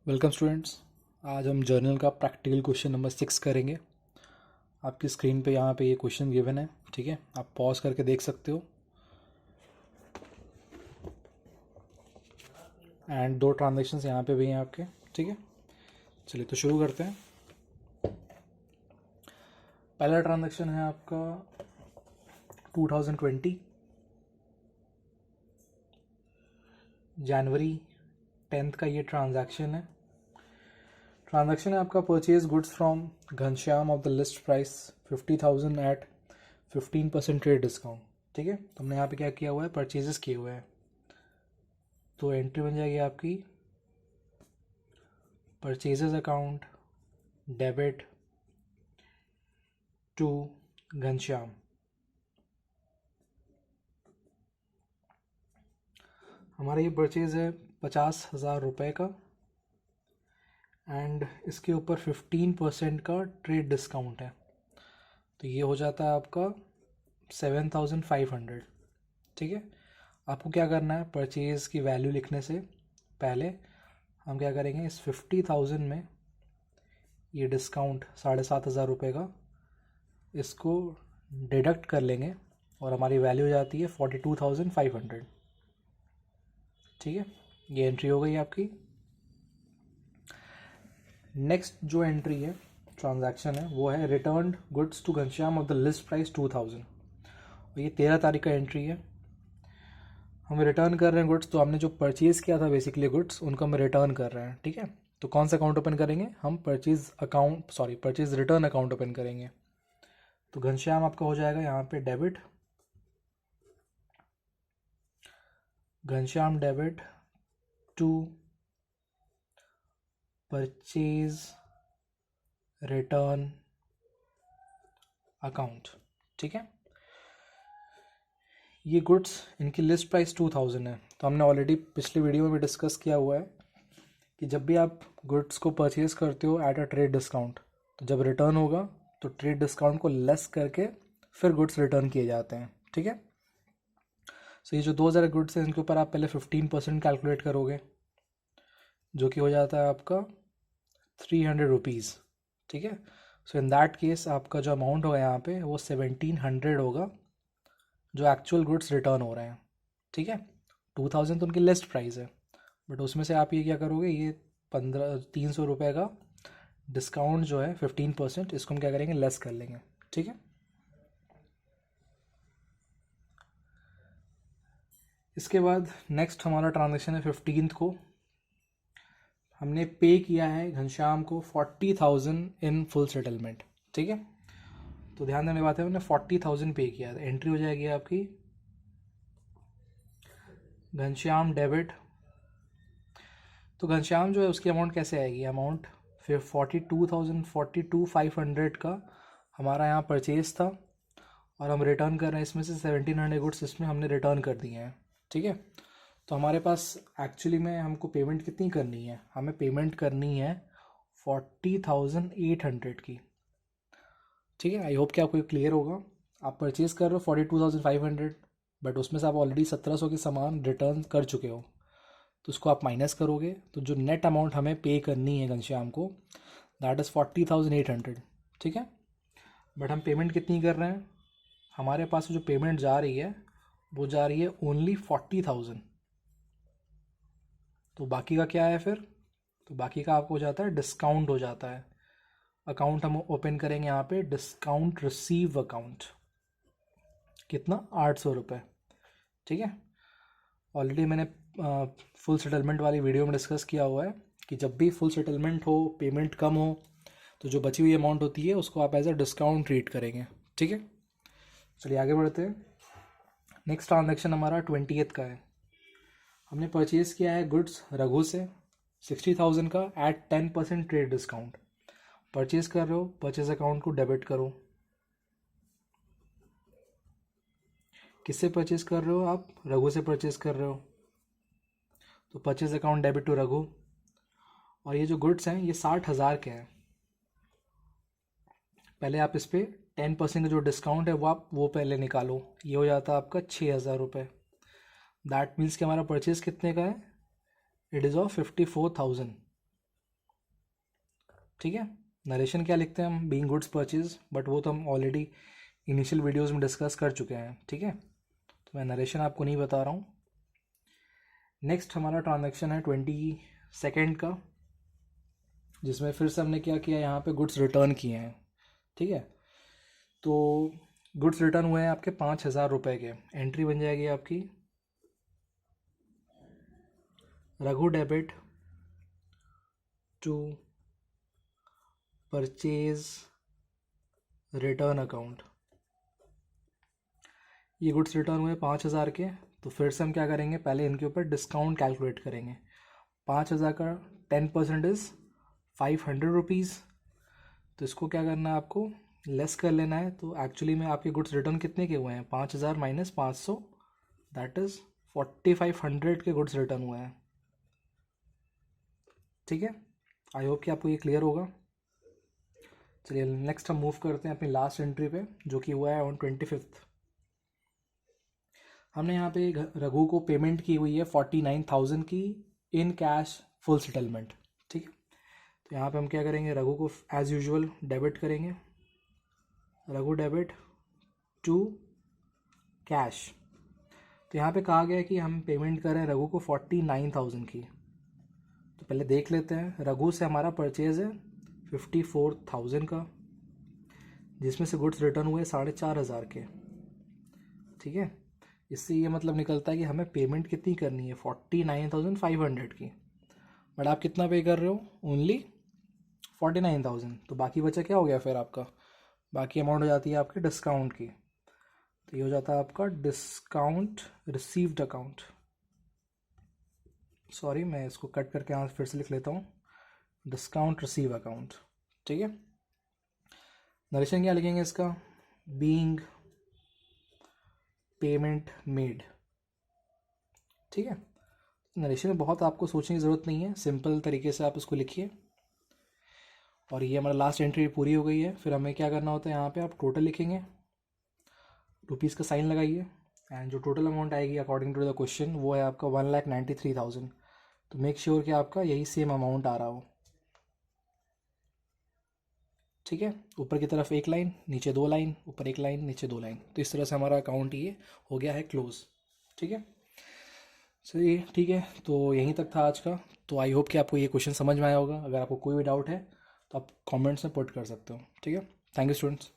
Welcome students. आज हम journal का प्रैक्टिकल क्वेश्चन नंबर 6 करेंगे। आपकी स्क्रीन पे यहाँ पे ये क्वेश्चन गिवन है, ठीक है। आप पॉज करके देख सकते हो। एंड दो ट्रांजेक्शन्स यहाँ पे भी हैं आपके, ठीक है। चलिए तो शुरू करते हैं। पहला ट्रांजेक्शन है आपका 2020 जनवरी 10 का ये ट्रांजैक्शन है। ट्रांजैक्शन है आपका purchase goods from Ghanshyam of the list price 50,000 at 15% trade discount, ठीक है। तो हमने यहाँ पे क्या किया हुआ है, परचेजेस किए हुए हैं। तो एंट्री बन जाएगी आपकी purchases account debit to Ghanshyam. हमारा ये परचेज है 50,000 रुपये का एंड इसके ऊपर 15% का ट्रेड डिस्काउंट है। तो ये हो जाता है आपका 7,500, ठीक है। आपको क्या करना है, परचेज़ की वैल्यू लिखने से पहले हम क्या करेंगे, इस 50,000 में ये डिस्काउंट 7,500 रुपये का इसको डिडक्ट कर लेंगे और हमारी वैल्यू हो जाती है 42,500, ठीक है। ये एंट्री हो गई आपकी। नेक्स्ट जो एंट्री है, ट्रांजैक्शन है, वो है return goods to Ghanshyam of the list price 2,000। और ये 13 तारीख का एंट्री है। हम रिटर्न कर रहे हैं गुड्स, तो हमने जो परचेज़ किया था बेसिकली गुड्स, उनको हम रिटर्न कर रहे हैं, ठीक है। तो कौन सा अकाउंट ओपन करेंगे हम, परचेज़ रिटर्न अकाउंट ओपन करेंगे। तो घनश्याम आपका हो जाएगा यहाँ पे debit, Ghanshyam debit to purchase return account, ठीक है। ये गुड्स इनकी लिस्ट प्राइस 2,000 है। तो हमने ऑलरेडी पिछले वीडियो में भी डिस्कस किया हुआ है कि जब भी आप गुड्स को परचेज करते हो एट अ ट्रेड डिस्काउंट, तो जब रिटर्न होगा तो ट्रेड डिस्काउंट को लेस करके फिर गुड्स रिटर्न किए जाते हैं, ठीक है। सो ये जो 2,000 गुड्स हैं, इनके ऊपर आप पहले 15% कैलकुलेट करोगे, जो कि हो जाता है आपका 300 रुपीज़, ठीक है। सो इन दैट केस आपका जो अमाउंट होगा यहाँ पे वो 1,700 होगा, जो एक्चुअल गुड्स रिटर्न हो रहे हैं, ठीक है। 2,000 तो उनकी लिस्ट प्राइस है, बट उसमें से आप ये क्या करोगे, ये 300 रुपये का डिस्काउंट जो है 15%, इसको हम क्या करेंगे, लेस कर लेंगे, ठीक है। इसके बाद नेक्स्ट हमारा ट्रांजेक्शन है 15th को। हमने पे किया है घनश्याम को 40,000 इन फुल सेटलमेंट, ठीक है। तो ध्यान देने बात है, हमने 40,000 पे किया है। एंट्री हो जाएगी आपकी घनश्याम डेबिट। तो घनश्याम जो है उसकी अमाउंट कैसे आएगी, अमाउंट फिर 42,500 का हमारा यहाँ परचेज था और हम रिटर्न कर रहे हैं, इसमें से 1,700 गुड्स इसमें हमने रिटर्न कर दिए हैं, ठीक है। तो हमारे पास एक्चुअली में हमको पेमेंट कितनी करनी है, हमें पेमेंट करनी है 40,800 की, ठीक है। आई होप कि आपको ये क्लियर होगा। आप परचेज़ कर रहे हो 42,500, बट उसमें से आप ऑलरेडी 1,700 की सामान रिटर्न कर चुके हो, तो उसको आप माइनस करोगे, तो जो नेट अमाउंट हमें पे करनी है घनश्याम को, दैट इज़ 40,800, ठीक है। बट हम पेमेंट कितनी कर रहे हैं, हमारे पास जो पेमेंट जा रही है वो जा रही है ओनली 40,000। तो बाकी का क्या है फिर, तो बाकी का आपको हो जाता है डिस्काउंट हो जाता है। अकाउंट हम ओपन करेंगे यहाँ पे, डिस्काउंट रिसीव अकाउंट, कितना, 800 रुपये, ठीक है। ऑलरेडी मैंने फुल सेटलमेंट वाली वीडियो में डिस्कस किया हुआ है कि जब भी फुल सेटलमेंट हो, पेमेंट कम हो, तो जो बची हुई अमाउंट होती है उसको आप एज अ डिस्काउंट ट्रीट करेंगे, ठीक है। चलिए आगे बढ़ते हैं। नेक्स्ट ट्रांजेक्शन हमारा 20th का है। हमने परचेज़ किया है गुड्स रघु से 60,000 का एट 10% ट्रेड डिस्काउंट। परचेज़ कर रहे हो, परचेज़ अकाउंट को डेबिट करो। किससे परचेज़ कर रहे हो आप, रघु से परचेज़ कर रहे हो, तो purchase account debit to Raghu. और ये जो गुड्स हैं ये 60,000 के हैं। पहले आप इस पर 10% का जो डिस्काउंट है वो पहले निकालो, ये हो जाता है आपका 6,000 रुपये। दैट मीन्स कि हमारा परचेज़ कितने का है, इट इज़ ऑफ 54,000, ठीक है। नरेशन क्या लिखते हैं हम, बीइंग गुड्स परचेज, बट वो तो हम ऑलरेडी इनिशियल वीडियोस में डिस्कस कर चुके हैं, ठीक है, तो मैं नरेशन आपको नहीं बता रहा हूँ। नेक्स्ट हमारा ट्रांजैक्शन है 22 का, जिसमें फिर से हमने क्या किया, यहाँ पे गुड्स रिटर्न किए हैं, ठीक है। तो गुड्स रिटर्न हुए हैं आपके 5,000 रुपये के। एंट्री बन जाएगी आपकी Raghu debit to purchase return account. ये गुड्स रिटर्न हुए 5,000 के, तो फिर से हम क्या करेंगे, पहले इनके ऊपर डिस्काउंट कैलकुलेट करेंगे। 5,000 का 10% इज़ 500 रुपीज़, तो इसको क्या करना है आपको, लेस कर लेना है। तो एक्चुअली में आपके गुड्स रिटर्न कितने के हुए हैं, 5,000 माइनस 500, दैट इज़ 4,500 के गुड्स रिटर्न हुए हैं, ठीक है। आई होप कि आपको ये क्लियर होगा। चलिए नेक्स्ट हम मूव करते हैं अपनी लास्ट एंट्री पे, जो कि हुआ है ऑन 25। हमने यहाँ पे रघु को पेमेंट की हुई है 49,000 की इन कैश फुल सेटलमेंट, ठीक है। तो यहाँ पे हम क्या करेंगे, रघु को एज यूजुअल डेबिट करेंगे, रघु डेबिट टू कैश। तो यहाँ पे कहा गया है कि हम पेमेंट करें रघु को 49,000 की। तो पहले देख लेते हैं, रघु से हमारा परचेज है 54,000 का, जिसमें से गुड्स रिटर्न हुए 4,500 के, ठीक है। इससे ये मतलब निकलता है कि हमें पेमेंट कितनी करनी है, 49,500 की, बट आप कितना पे कर रहे हो, ओनली 49,000। तो बाकी बचा क्या हो गया फिर आपका, बाकी अमाउंट हो जाती है आपके डिस्काउंट की। तो ये हो जाता है आपका डिस्काउंट रिसीव्ड अकाउंट। सॉरी, मैं इसको कट करके यहाँ फिर से लिख लेता हूँ, डिस्काउंट रिसीव अकाउंट, ठीक है। नरेशन क्या लिखेंगे इसका, बीइंग पेमेंट मेड, ठीक है। नरेशन में बहुत आपको सोचने की ज़रूरत नहीं है, सिंपल तरीके से आप इसको लिखिए। और ये हमारा लास्ट एंट्री पूरी हो गई है। फिर हमें क्या करना होता है, यहाँ पे आप टोटल लिखेंगे, रुपीज़ का साइन लगाइए, एंड जो टोटल अमाउंट आएगी अकॉर्डिंग टू द क्वेश्चन वो है आपका 1,93,000। तो मेक श्योर कि आपका यही सेम अमाउंट आ रहा हो, ठीक है। ऊपर की तरफ एक लाइन, नीचे 2 लाइन, ऊपर एक लाइन, नीचे 2 लाइन। तो इस तरह से हमारा अकाउंट ये हो गया है क्लोज, ठीक है। चलिए ठीक है, तो यहीं तक था आज का। तो आई होप कि आपको ये क्वेश्चन समझ में आया होगा। अगर आपको कोई भी डाउट है तो आप कमेंट्स में पुट कर सकते हो, ठीक है। Thank you students.